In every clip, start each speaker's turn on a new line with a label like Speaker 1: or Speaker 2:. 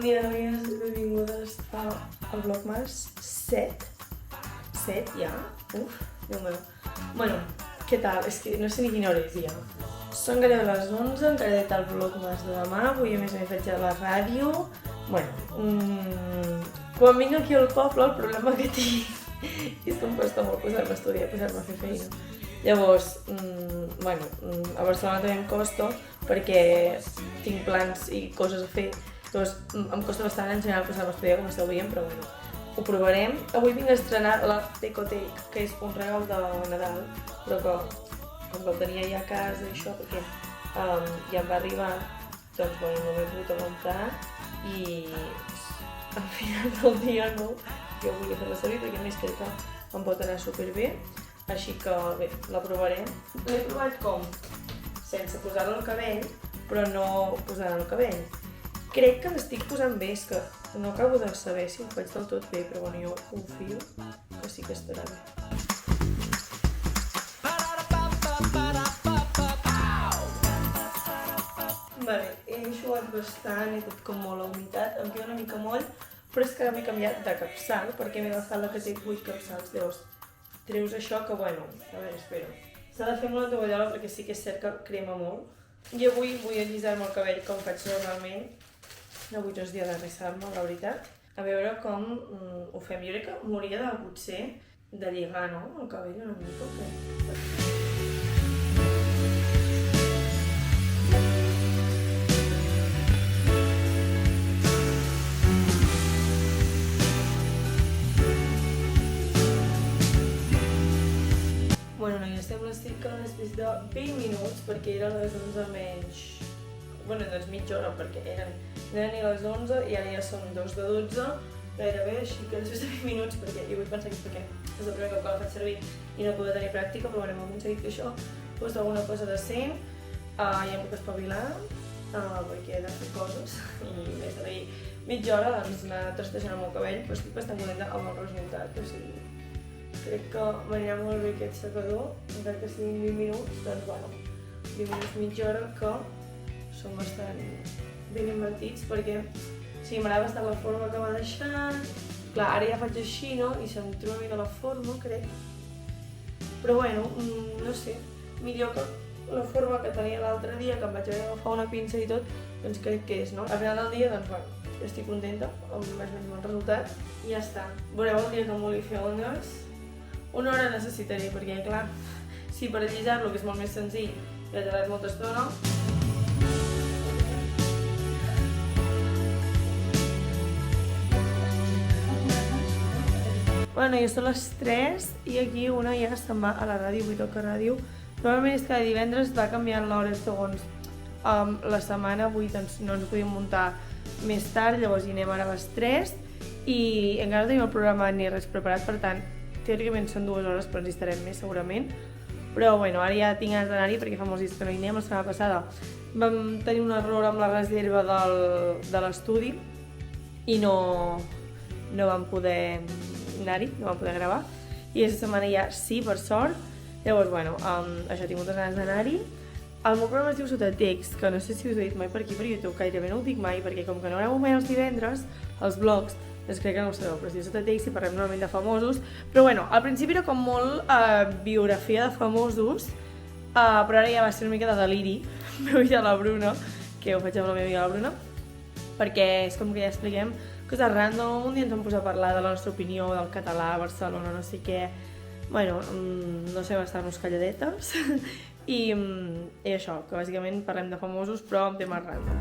Speaker 1: Mira, noies, benvingudes al Vlogmas 7. 7 ja? Uf, Déu meu. Bueno, què tal? És que no sé ni quina hora és ja. Són gairebé les 11, encara he dit el Vlogmas de demà, avui a més a més vaig a la ràdio. Bueno, quan vinc aquí al poble el problema que tinc és que em costa molt posar-me a estudiar, posar-me a fer feina. Llavors, a Barcelona també em costa perquè tinc plans i coses a fer. Llavors, em costa bastant en general posar-me a estudiar, com esteu veient, però bueno, ho provarem. Avui vinc a estrenar la Decotec, que és un regal de Nadal, però que com que el tenia ja a casa i això, perquè ja em va arribar, doncs bueno, no m'he pogut aguantar i al final del dia no, jo volia fer-la servir perquè a més crec que em pot anar superbé, així que bé, la provarem. L'he provat com? Sense posar-la al cabell, però no posar-la al cabell. Crec que l'estic posant bé, és que no acabo de saber si ho faig del tot bé, però bueno, jo confio que sí que estarà bé. Vale, he enxugat bastant, he fet com molt la humitat, em queda una mica moll, però és que ara m'he canviat de capçal, perquè m'he agafat la que té 8 capçals. Llavors, treus això que, bueno, a veure, espero. S'ha de fer molt la tovallola perquè sí que és cert que crema molt. I avui vull allisar-me el cabell com faig normalment. Avui no és dia d'arrissar-me, la veritat. A veure com ho fem. Jo crec que m'hauria de, potser, de lligar, no?, el cabell una mica, o què? Bueno, noies, sembla que després de 20 minuts, perquè era les 11 menys... Bueno, doncs mitja hora, perquè no eren ni les 11 i ara ja són 2 de 12, gairebé, així que després de 20 minuts, perquè jo vull pensar que és perquè és el primer cop que la faig servir i no puc tenir pràctica, però bueno, hem aconseguit que això fos alguna cosa decent, ja em puc espavilar, perquè he de fer coses, i més de dir mitja hora, doncs anar trastejant amb el cabell, però estic bastant contenta amb el resultat, o sigui... Crec que m'anirà molt bé aquest secador, encara que siguin 20 minuts, doncs bueno, 20 minuts mitja hora que són bastant ben invertits perquè sí, m'agrada bastant la forma que m'ha deixat. Clar, ara ja faig així, no? I se'm treu una mica la forma, crec. Però bueno, no sé, millor que la forma que tenia l'altre dia, que em vaig haver d'agafar una pinça i tot, doncs crec que és, no? Al final del dia, doncs bueno, estic contenta amb més o menys el resultat i ja està. Veureu el dia que em vulgui fer ondes. Una hora necessitaré, perquè clar, si per allisar-lo, que és molt més senzill, ja he tardat molta estona. Bueno, ja són les 3 i aquí una ja se'n va a la ràdio, avui toca ràdio. Normalment és cada divendres va canviant l'hora segons la setmana, avui doncs no ens podíem muntar més tard, llavors hi anem ara a les 3 i encara no tenim el programa ni res preparat, per tant, teòricament són 2 hores, però ens hi estarem més segurament. Però bueno, ara ja tinc ganes d'anar-hi perquè fa molts dies que no hi anem. La setmana passada vam tenir un error amb la reserva de l'estudi i no vam poder anar-hi, no vam poder gravar. I aquesta setmana ja sí, per sort. Llavors, bueno, això, tinc moltes ganes d'anar-hi. El meu programa es diu Sota Text, que no sé si us he dit mai per aquí per YouTube, gairebé no ho dic mai, perquè com que no gravo mai els divendres, els vlogs, doncs crec que no ho sabeu, però es diu Sota Text i parlem normalment de famosos. Però bueno, al principi era com molt biografia de famosos, però ara ja va ser una mica de deliri, meu i de la Bruna, que ho faig amb la meva amiga la Bruna, perquè és com que ja expliquem coses random, un dia ens vam posar a parlar de la nostra opinió, del català, Barcelona, no sé què. Bueno, no sé, estar-nos calladetes i això, que bàsicament parlem de famosos però amb temes random.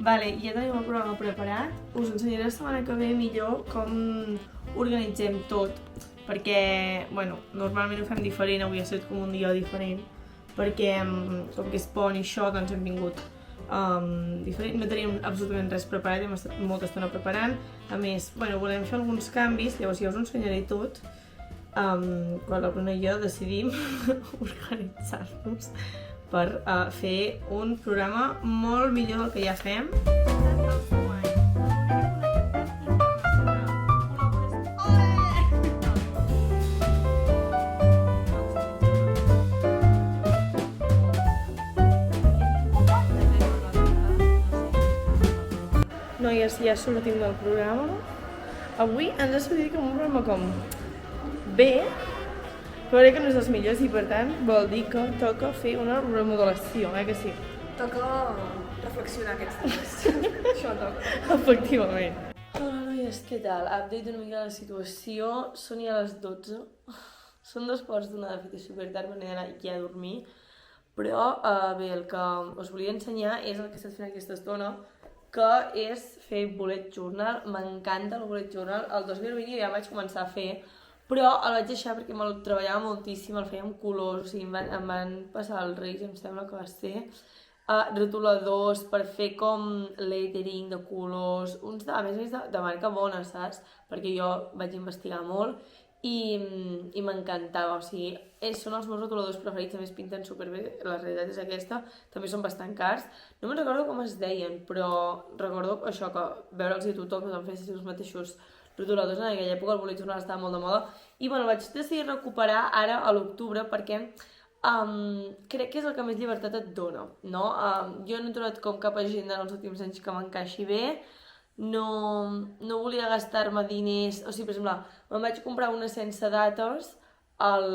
Speaker 1: Vale, ja tenim el programa preparat. Us ensenyaré la setmana que ve millor com organitzem tot, perquè, bueno, normalment ho fem diferent, avui ha estat com un dia diferent, perquè com que és pont i això, doncs hem vingut diferent, no teníem absolutament res preparat, hem estat molta estona preparant. A més, bueno, volem fer alguns canvis, llavors ja us ho ensenyaré tot, quan la Bruna i jo decidim organitzar-nos per fer un programa molt millor del que ja fem. Noies, ja sortim del programa. Avui ens ha sortit com un programa com bé, però crec que no és dels millors i per tant vol dir que toca fer una remodelació, que sí?
Speaker 2: Toca reflexionar aquests dies. Això toca.
Speaker 1: Efectivament. Hola noies, què tal? Update una mica de la situació. Són ja les 12. Són 2:15 de fet, és supertard, m'he d'anar ja a dormir. Però bé, el que us volia ensenyar és el que he estat fent aquesta estona, que és fer bullet journal. M'encanta el bullet journal. El 2020 ja el vaig començar a fer, però el vaig deixar perquè me'l treballava moltíssim, el feia amb colors, o sigui, em van passar els Reis, em sembla que va ser, rotuladors per fer com lettering de colors, uns a més de marca bona, saps? Perquè jo vaig investigar molt i m'encantava, o sigui, són els meus rotuladors preferits, a més pinten superbé, la realitat és aquesta, també són bastant cars. No me'n recordo com es deien, però recordo això, que veure'ls a tothom, que em fessin els mateixos rotuladors, en aquella època el bullet journal estava molt de moda, i bueno, vaig decidir recuperar ara a l'octubre perquè crec que és el que més llibertat et dona, no? Jo no he trobat com cap agenda en els últims anys que m'encaixi bé, no volia gastar-me diners, o sigui, per exemple, me'n vaig comprar una sense dates al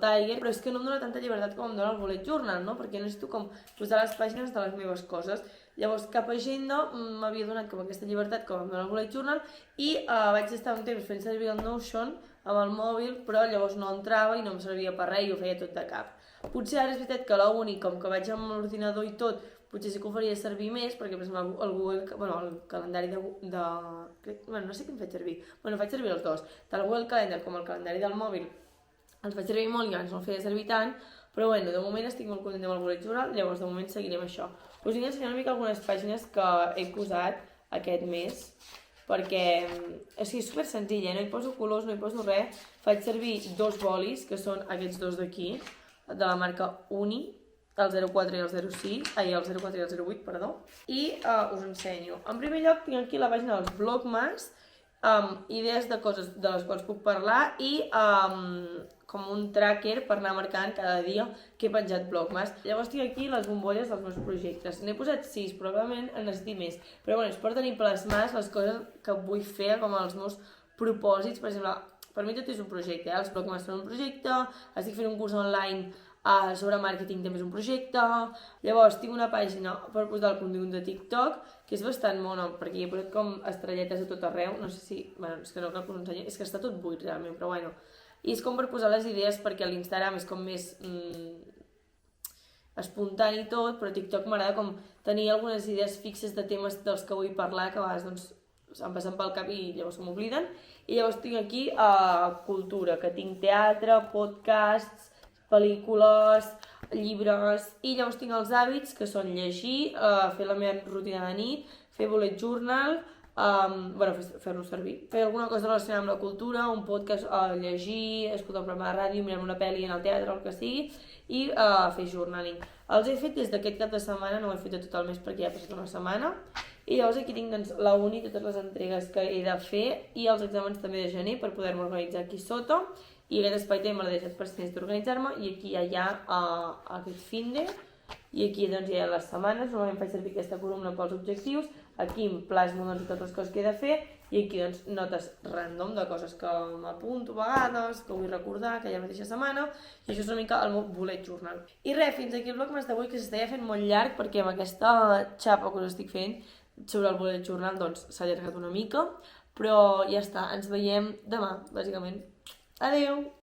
Speaker 1: Tiger, però és que no em dona tanta llibertat com em dona el bullet journal, no? Perquè necessito com posar les pàgines de les meves coses. Llavors, cap agenda m'havia donat com aquesta llibertat com em dona el bullet journal i vaig estar un temps fent servir el Notion amb el mòbil, però llavors no entrava i no em servia per res i ho feia tot de cap. Potser ara és veritat que l'únic, com que vaig amb l'ordinador i tot, potser sí que ho faria servir més, perquè per exemple el calendari no sé quin faig servir, faig servir els dos, tant el Google Calendar com el calendari del mòbil, els faig servir molt i abans no el feia servir tant, però bueno, de moment estic molt contenta amb el bullet journal, llavors de moment seguirem això. Us vinc a ensenyar una mica algunes pàgines que he posat aquest mes, perquè és super senzilla, no hi poso colors, no hi poso res, faig servir dos bolis, que són aquests dos d'aquí, de la marca Uni, el 04 i el 06, el 04 i el 08, perdó, i us ensenyo. En primer lloc tinc aquí la pàgina dels Vlogmas, idees de coses de les quals puc parlar i com un tracker per anar marcant cada dia que he penjat Vlogmas. Llavors tinc aquí les bombolles dels meus projectes. N'he posat 6, probablement en necessiti més, però bueno, és per tenir plasmades les coses que vull fer, com els meus propòsits. Per exemple, per mi tot és un projecte, els Vlogmas són un projecte, estic fent un curs online sobre màrqueting també és un projecte. Llavors tinc una pàgina per posar el contingut de TikTok, que és bastant mona, perquè hi he posat com estrelletes a tot arreu, no sé si, bueno, és que no cal que us ensenyi, és que està tot buit realment, però bueno. I és com per posar les idees, perquè l'Instagram és com més espontani i tot, però TikTok m'agrada com tenir algunes idees fixes de temes dels que vull parlar, que a vegades doncs em passen pel cap i llavors m'obliden. I llavors tinc aquí cultura, que tinc teatre, podcasts, pel·lícules, llibres, i llavors tinc els hàbits, que són llegir, fer la meva rutina de nit, fer bullet journal, fer-lo servir, fer alguna cosa relacionada amb la cultura, un podcast, llegir, escoltar un programa de ràdio, mirar una pel·li en el teatre, el que sigui, i fer journaling. Els he fet des d'aquest cap de setmana, no ho he fet tot el mes perquè ja ha passat una setmana, i llavors aquí tinc doncs, la uni, totes les entregues que he de fer i els exàmens també de gener per poder-me organitzar aquí sota. I aquest espai també me l'he deixat per si necessito organitzar-me, i aquí ja hi ha aquest finde, i aquí doncs hi ha les setmanes, normalment faig servir aquesta columna pels objectius, aquí em plasmo doncs, totes les coses que he de fer, i aquí doncs notes random de coses que m'apunto a vegades, que vull recordar aquella mateixa setmana, i això és una mica el meu bullet journal. I res, fins aquí el Vlogmas d'avui, que s'està fent molt llarg, perquè amb aquesta xapa que us estic fent sobre el bullet journal doncs s'ha allargat una mica, però ja està, ens veiem demà, bàsicament. Adeu!